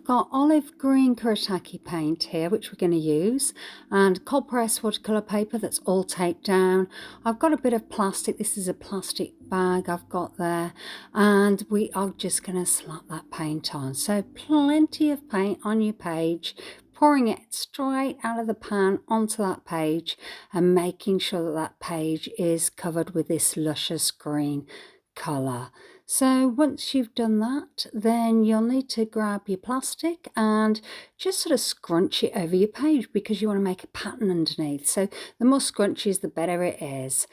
got olive green Kuretake paint here, which we're going to use, and cold press watercolor paper that's all taped down. I've got a bit of plastic. This is a plastic bag I've got there, and we are just going to slap that paint on. So plenty of paint on your page, pouring it straight out of the pan onto that page and making sure that that page is covered with this luscious green colour. So once you've done that, then you'll need to grab your plastic and just sort of scrunch it over your page, because you want to make a pattern underneath. So the more scrunchies, the better it is.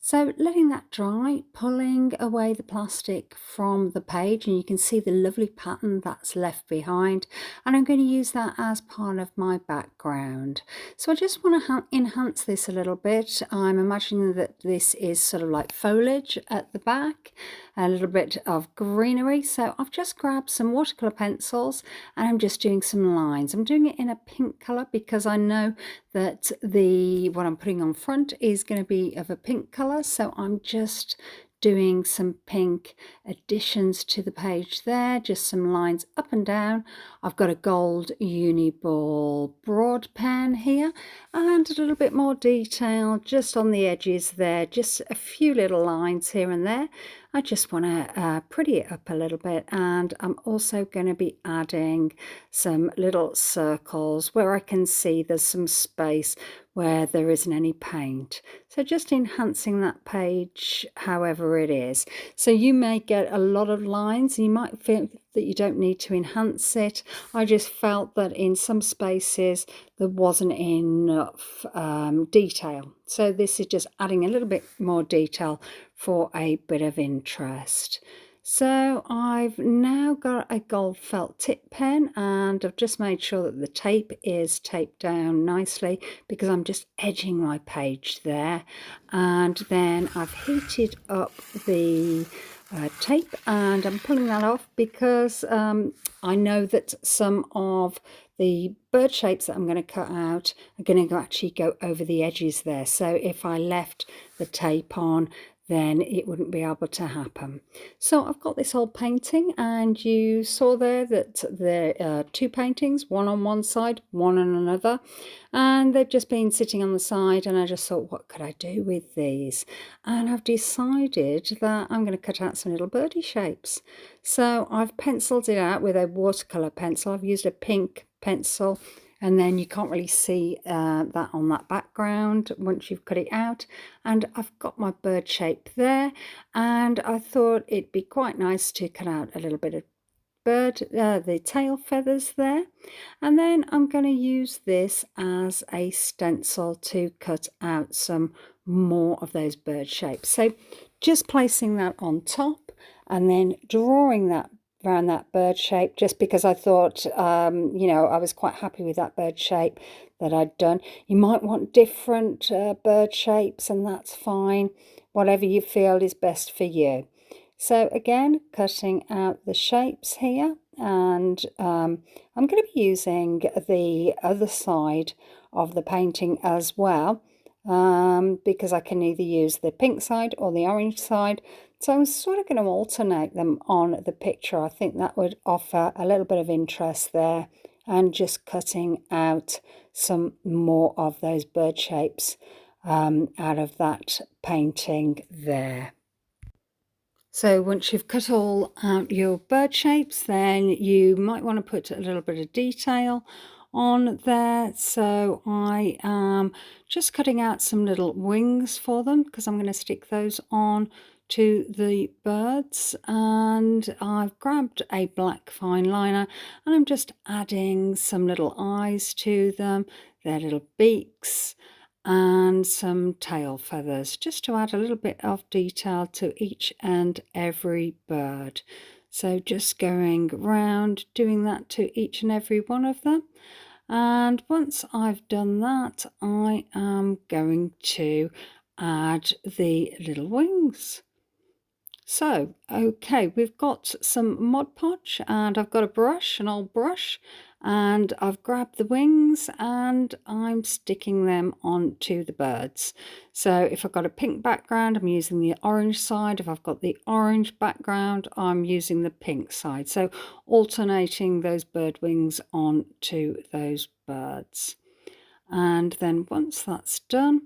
So letting that dry, pulling away the plastic from the page, and you can see the lovely pattern that's left behind, and I'm going to use that as part of my background. So I just want to enhance this a little bit. I'm imagining that this is sort of like foliage at the back, a little bit of greenery. So I've just grabbed some watercolor pencils and I'm just doing some lines. I'm doing it in a pink color because I know that what I'm putting on front is going to be of a pink color, so I'm just doing some pink additions to the page there, just some lines up and down. I've got a gold Uniball broad pen here and a little bit more detail just on the edges there, just a few little lines here and there. I just want to pretty it up a little bit, and I'm also going to be adding some little circles where I can see there's some space where there isn't any paint. So just enhancing that page however it is. So you may get a lot of lines, and you might feel that you don't need to enhance it. I just felt that in some spaces there wasn't enough detail. So this is just adding a little bit more detail for a bit of interest. So I've now got a gold felt tip pen, and I've just made sure that the tape is taped down nicely because I'm just edging my page there. And then I've heated up the tape, and I'm pulling that off because I know that some of the bird shapes that I'm going to cut out are going to actually go over the edges there. So if I left the tape on, then it wouldn't be able to happen. So I've got this old painting, and you saw there that there are two paintings, one on one side, one on another, and they've just been sitting on the side, and I just thought, what could I do with these? And I've decided that I'm going to cut out some little birdie shapes. So I've penciled it out with a watercolor pencil. I've used a pink pencil, and then you can't really see that on that background once you've cut it out. And I've got my bird shape there, and I thought it'd be quite nice to cut out a little bit of the tail feathers there. And then I'm going to use this as a stencil to cut out some more of those bird shapes. So just placing that on top and then drawing that around that bird shape, just because I thought, you know, I was quite happy with that bird shape that I'd done. You might want different bird shapes, and that's fine, whatever you feel is best for you. So again, cutting out the shapes here, and I'm going to be using the other side of the painting as well, because I can either use the pink side or the orange side. So I'm sort of going to alternate them on the picture. I think that would offer a little bit of interest there, and just cutting out some more of those bird shapes out of that painting there. So once you've cut all out your bird shapes, then you might want to put a little bit of detail on there. So I am just cutting out some little wings for them, because I'm going to stick those on to the birds. And I've grabbed a black fine liner, and I'm just adding some little eyes to them, their little beaks, and some tail feathers, just to add a little bit of detail to each and every bird. So just going round, doing that to each and every one of them. And once I've done that, I am going to add the little wings. So, okay, we've got some Mod Podge, and I've got a brush, an old brush, and I've grabbed the wings and I'm sticking them onto the birds. So if I've got a pink background, I'm using the orange side. If I've got the orange background, I'm using the pink side. So alternating those bird wings onto those birds. And then once that's done,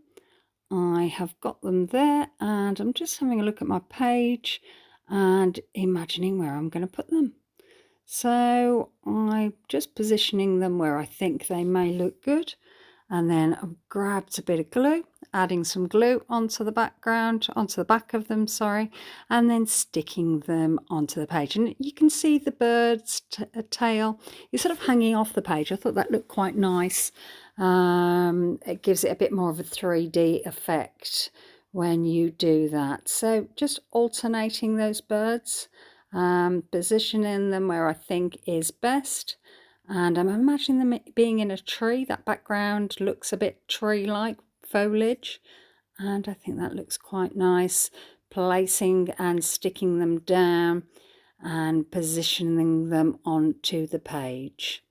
I have got them there, and I'm just having a look at my page and imagining where I'm going to put them. So I'm just positioning them where I think they may look good, and then I've grabbed a bit of glue, adding some glue onto the background, onto the back of them, sorry, and then sticking them onto the page. And you can see the bird's tail is sort of hanging off the page. I thought that looked quite nice. It gives it a bit more of a 3D effect when you do that. So just alternating those birds, positioning them where I think is best. And I'm imagining them being in a tree. That background looks a bit tree-like foliage, and I think that looks quite nice. Placing and sticking them down and positioning them onto the page.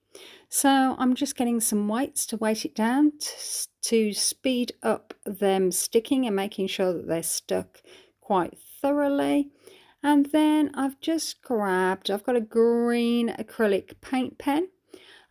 So I'm just getting some weights to weight it down to speed up them sticking and making sure that they're stuck quite thoroughly. And then I've just grabbed, I've got a green acrylic paint pen.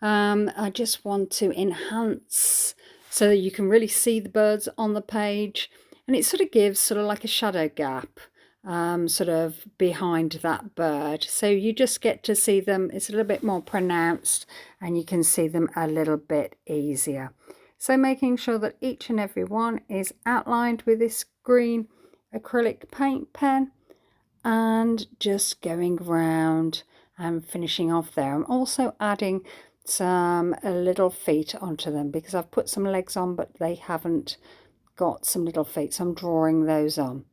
I just want to enhance so that you can really see the birds on the page, and it sort of gives sort of like a shadow gap sort of behind that bird, so you just get to see them. It's a little bit more pronounced and you can see them a little bit easier. So making sure that each and every one is outlined with this green acrylic paint pen, and just going round and finishing off there. I'm also adding some little feet onto them because I've put some legs on but they haven't got some little feet, so I'm drawing those on.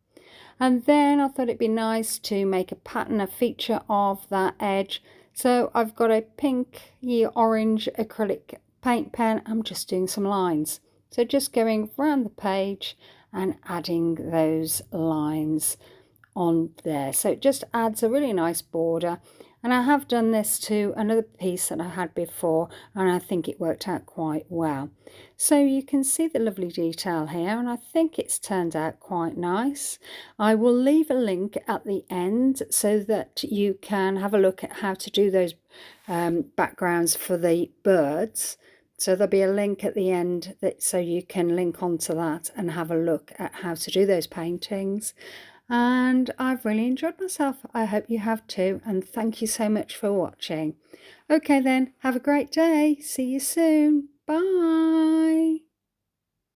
And then I thought it'd be nice to make a pattern, a feature of that edge. So I've got a pink orange acrylic paint pen. I'm just doing some lines, so just going around the page and adding those lines on there, so it just adds a really nice border. And I have done this to another piece that I had before, and I think it worked out quite well. So you can see the lovely detail here, and I think it's turned out quite nice. I will leave a link at the end so that you can have a look at how to do those backgrounds for the birds. So there'll be a link at the end so you can link onto that and have a look at how to do those paintings. And I've really enjoyed myself. I hope you have too, and thank you so much for watching. Okay then, have a great day. See you soon. Bye.